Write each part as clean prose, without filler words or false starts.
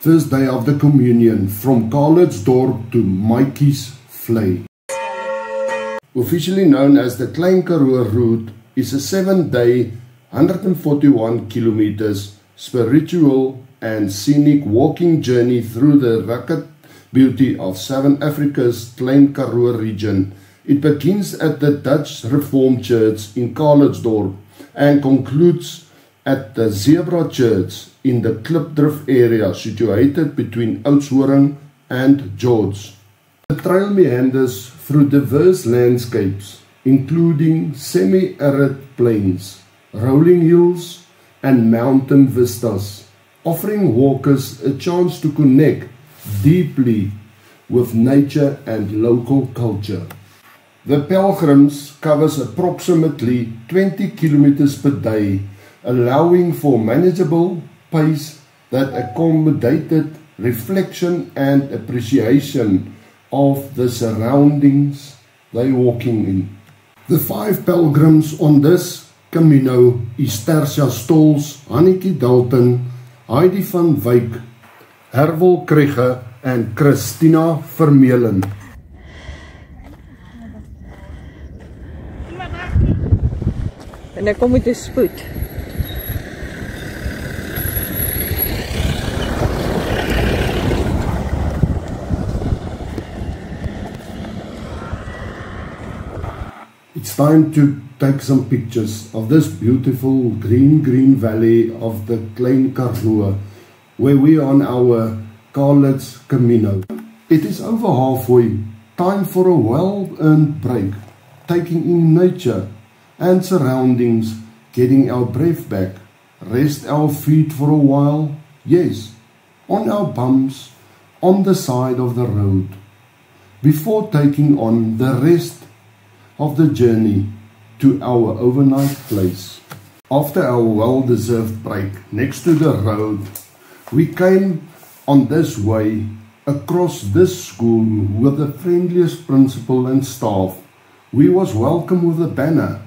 First day of the communion from Calitzdorp to Maatjies Vlei. Officially known as the Klein Karoo route, is a 7-day, 141 kilometers spiritual and scenic walking journey through the rugged beauty of Southern Africa's Klein Karoo region. It begins at the Dutch Reformed Church in Calitzdorp and concludes at the Zebra Church in the Klipdrift area situated between Oudtshoorn and George. The trail meanders through diverse landscapes, including semi-arid plains, rolling hills, and mountain vistas, offering walkers a chance to connect deeply with nature and local culture. The Pelgrims covers approximately 20 kilometers per day, allowing for manageable pace that accommodated reflection and appreciation of the surroundings they walking in. The 5 pilgrims on this Camino is Tersia Stolz, Hannetjie Dalton, Heidi van Wyk, Herwel Krige and Christina Vermeulen. En ek kom met 'n spoed. It's time to take some pictures of this beautiful green valley of the Klein Karoo, where we are on our Calitz Camino. It is over halfway, time for a well-earned break, taking in nature and surroundings, getting our breath back, rest our feet for a while, yes, on our bums, on the side of the road, before taking on the rest of the journey to our overnight place. After our well-deserved break next to the road, we came on this way across this school with the friendliest principal and staff. We was welcomed with a banner.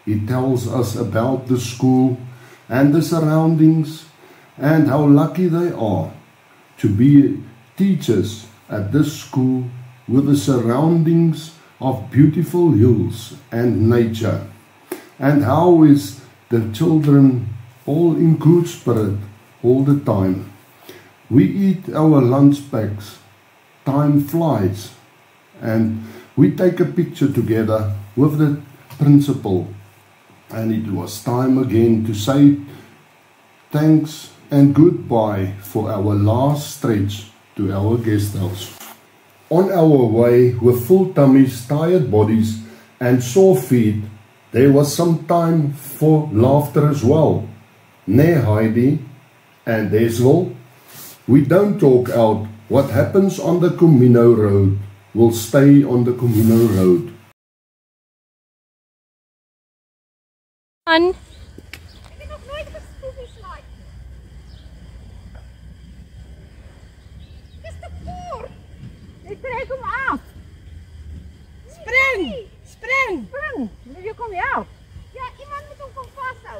It tells us about the school and the surroundings and how lucky they are to be teachers at this school with the surroundings of beautiful hills and nature, and how is the children all in good spirit all the time. We eat our lunch packs, time flies, and we take a picture together with the principal, and it was time again to say thanks and goodbye for our last stretch to our guest house. On our way with full tummies, tired bodies and sore feet, there was some time for laughter as well. Nee, Heidi and Eswel, we don't talk out. What happens on the Camino road will stay on the Camino road. Trek hom af. Spring! Spring! Spring! Wie kom jou? Ja, iemand moet hom kom vashou.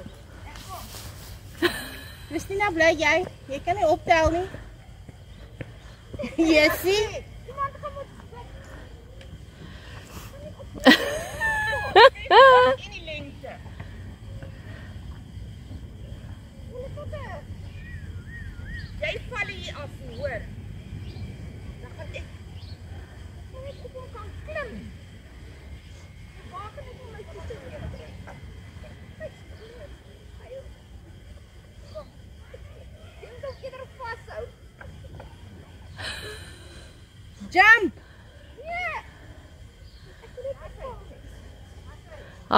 Christina, bly jy? Jy kan nie optel nie. Jessie? Iemand kom moet in die lengte. Jy val hier af, hoor. Dan gaan ek jump! Yeah!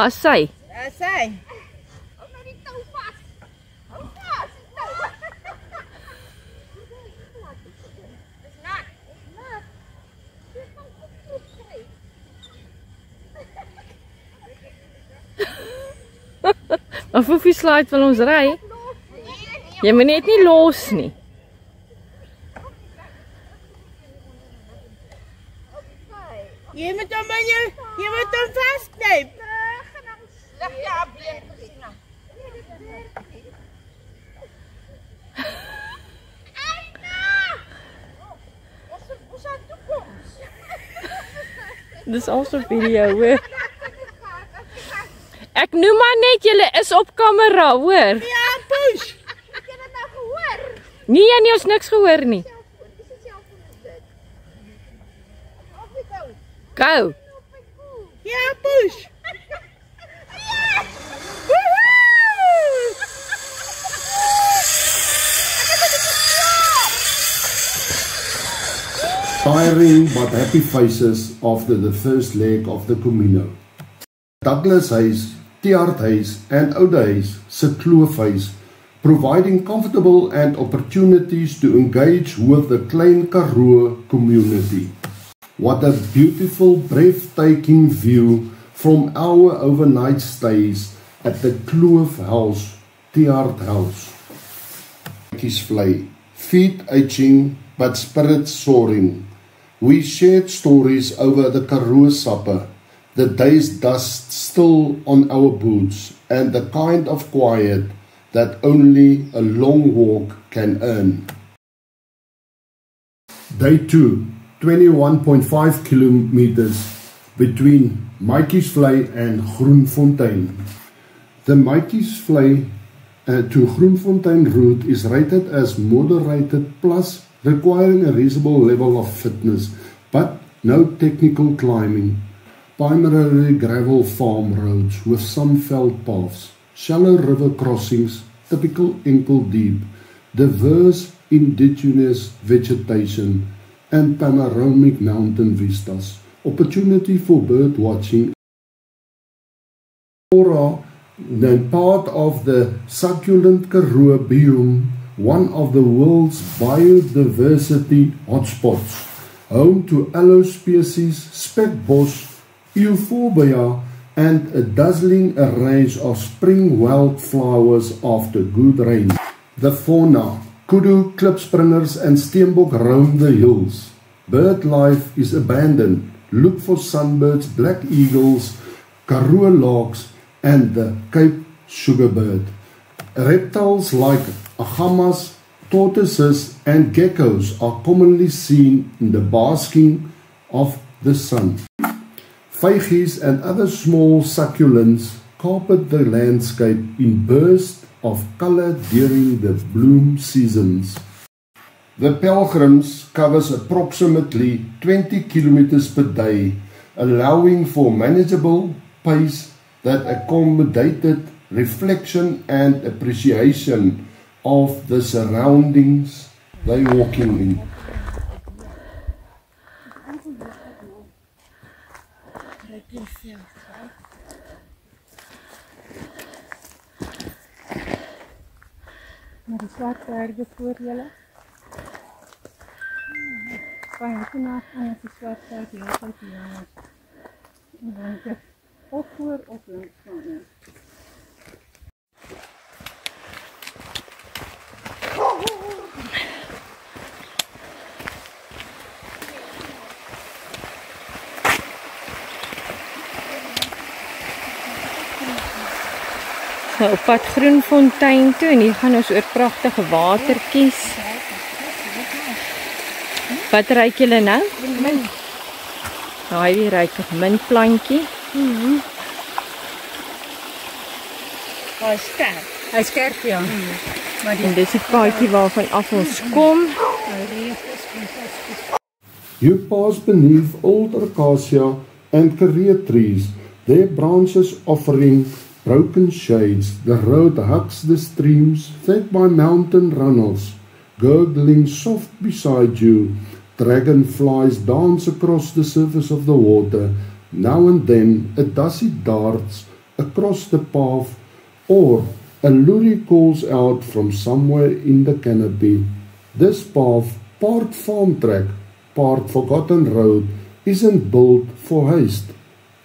Sy. Sy. Hou nou die tou vas. Hou vas. Dis nat. Dis nat. Dis van goed skryf. Of hoeveel slide wil ons ry? Jy moet net nie los nie. Jy moet hom vastknyp. Leg jy op been, Christina. Dis also video, hoor. Ek noem maar net, julle is op kamera, hoor. Ja, push. Ek het dit nou gehoor. Nee, jy nie ons niks gehoor nie. Go. Ja, push. Tiring but happy faces after the first leg of the Camino. Douglas Huys, Tiaard Huys and Oude Huys se kloofhuis, providing comfortable and opportunities to engage with the Klein Karoo community. What a beautiful, breathtaking view from our overnight stays at the Kloof House, Tiaard House. Vlei, feet itching but spirits soaring. We shared stories over the Karoo supper, the day's dust still on our boots, and the kind of quiet that only a long walk can earn. Day 2, 21.5 kilometers between Maatjiesvlei and Groenfontein. The Maatjiesvlei to Groenfontein route is rated as moderated plus, requiring a reasonable level of fitness, but no technical climbing. Primarily gravel farm roads with some felt paths, shallow river crossings, typical ankle deep, diverse indigenous vegetation, and panoramic mountain vistas. Opportunity for bird watching. Then part of the succulent Karoo biome, one of the world's biodiversity hotspots, home to aloe species, spekbos, euphorbia, and a dazzling array of spring wildflowers after good rain. The fauna, kudu, klipspringers and steenbok roam the hills. Bird life is abandoned. Look for sunbirds, black eagles, Karoo larks, and the Cape sugarbird. Reptiles like agamas, tortoises, and geckos are commonly seen in the basking of the sun. Vygies and other small succulents carpet the landscape in bursts of color during the bloom seasons. The Pilgrims covers approximately 20 kilometers per day, allowing for manageable pace that accommodated reflection and appreciation of the surroundings they are walking in. Maar die zwart bergen voor jullie. Fijn, vandaag aan die zwart bergen heel goed jongens. En dan is het of voor of links van je. Op pad Groenfontein toe en hier gaan ons oor pragtige watertjies. Wat ruik julle nou? Mint. Daai weer ruik nog mintplantjie. Hij is scherp. Hij is scherp, ja. Maar die En dis die paadjie waarvan af ons kom. You pass beneath old acacia and career trees, their branches offering broken shades. The road hugs the streams, fed by mountain runnels, gurgling soft beside you. Dragonflies dance across the surface of the water. Now and then a dusty darts across the path, or a lory calls out from somewhere in the canopy. This path, part farm track, part forgotten road, isn't built for haste.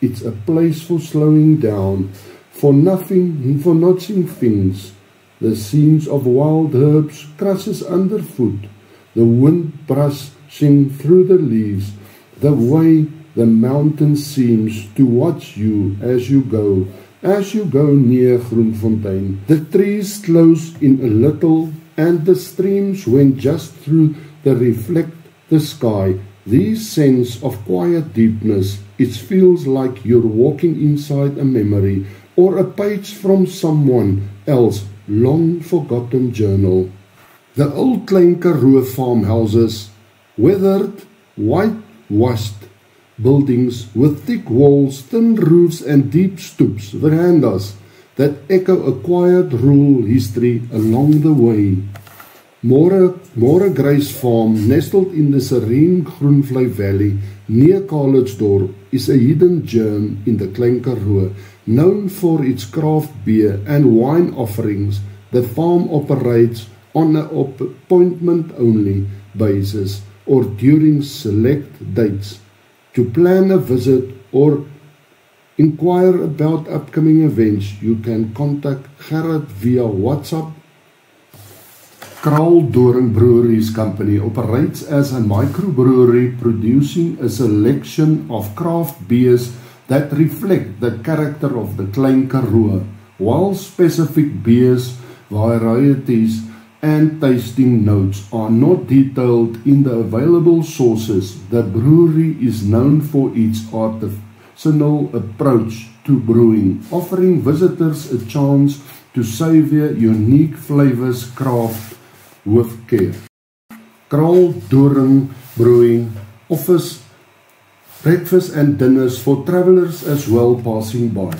It's a place for slowing down, for nothing, for notching things. The scenes of wild herbs crushes underfoot, the wind brushing through the leaves, the way the mountain seems to watch you as you go near Groenfontein. The trees close in a little, and the streams went just through the reflect the sky, This sense of quiet deepness, it feels like you're walking inside a memory or a page from someone else's long forgotten journal. The old Klein Karoo farmhouses, weathered, whitewashed buildings with thick walls, thin roofs and deep stoops, verandas that echo a quiet rural history along the way. More Grace Farm, nestled in the serene Groenvlei Valley near Calitzdorp, is a hidden gem in the Klein Karoo, known for its craft beer and wine offerings. The farm operates on an appointment-only basis or during select dates. To plan a visit or inquire about upcoming events, you can contact Gerrit via WhatsApp. Kraal Doring Breweries Company operates as a microbrewery producing a selection of craft beers that reflect the character of the Klein Karoo, while specific beers, varieties and tasting notes are not detailed in the available sources. The brewery is known for its artisanal approach to brewing, offering visitors a chance to savor unique flavors crafted with care. Kraal Doring Brewing offers breakfast and dinners for travelers as well passing by.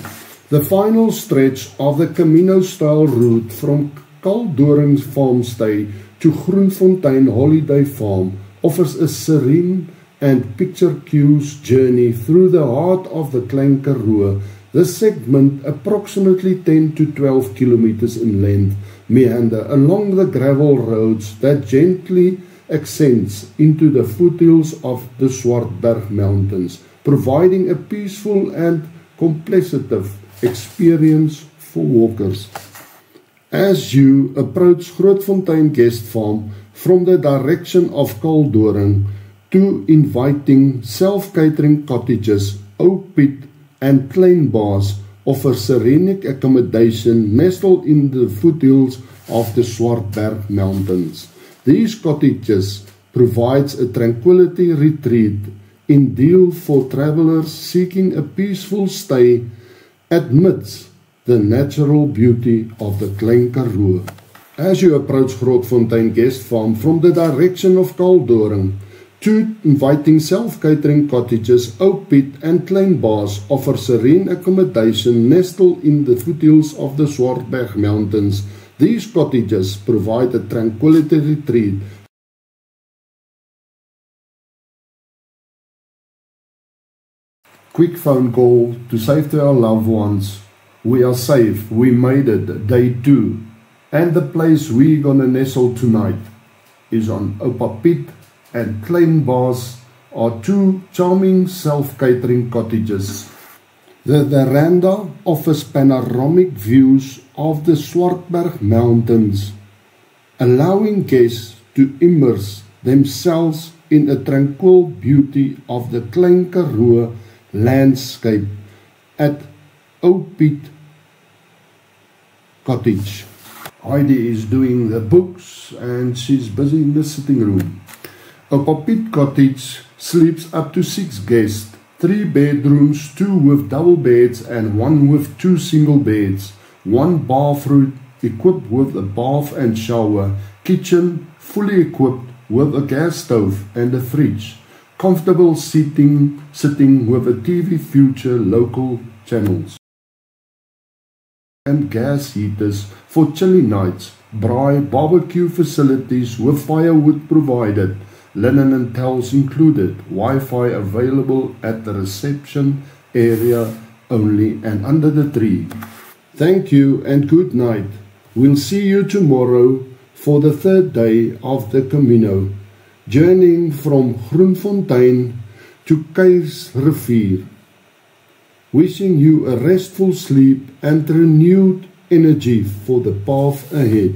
The final stretch of the Camino-style route from Kraal Doring's farmstay to Groenfontein Holiday Farm offers a serene and picturesque journey through the heart of the Klein Karoo. This segment, approximately 10 to 12 kilometers in length, meander along the gravel roads that gently ascends into the foothills of the Swartberg Mountains, providing a peaceful and contemplative experience for walkers. As you approach Grootfontein Guest Farm from the direction of Kraal Doring, two inviting self-catering cottages, Oak Pit and Klein Baas, offer serene accommodation nestled in the foothills of the Swartberg Mountains. These cottages provide a tranquility retreat ideal for travelers seeking a peaceful stay amidst the natural beauty of the Klein Karoo. As you approach Grootfontein Guest Farm from the direction of Kraal Doring, two inviting self-catering cottages, Oak Pit and Klein Baas, offer serene accommodation nestled in the foothills of the Swartberg Mountains. These cottages provide a tranquility retreat. Quick phone call to save to our loved ones. We are safe, we made it, day 2. And the place we're gonna nestle tonight is on Oak Pit and Klein Baas are two charming self-catering cottages. The veranda offers panoramic views of the Swartberg Mountains, allowing guests to immerse themselves in a tranquil beauty of the Klein Karoo landscape at Oak Pit Cottage. Heidi is doing the books and she's busy in the sitting room. Oak Pit Cottage sleeps up to 6 guests, 3 bedrooms, 2 with double beds and 1 with 2 single beds, 1 bathroom equipped with a bath and shower, kitchen fully equipped with a gas stove and a fridge, comfortable sitting with a TV feature local channels, and gas heaters for chilly nights, braai barbecue facilities with firewood provided, linen and towels included, Wi-Fi available at the reception area only and under the tree. Thank you and good night. We'll see you tomorrow for the 3rd day of the Camino, journeying from Groenfontein to Kuilsrivier. Wishing you a restful sleep and renewed energy for the path ahead.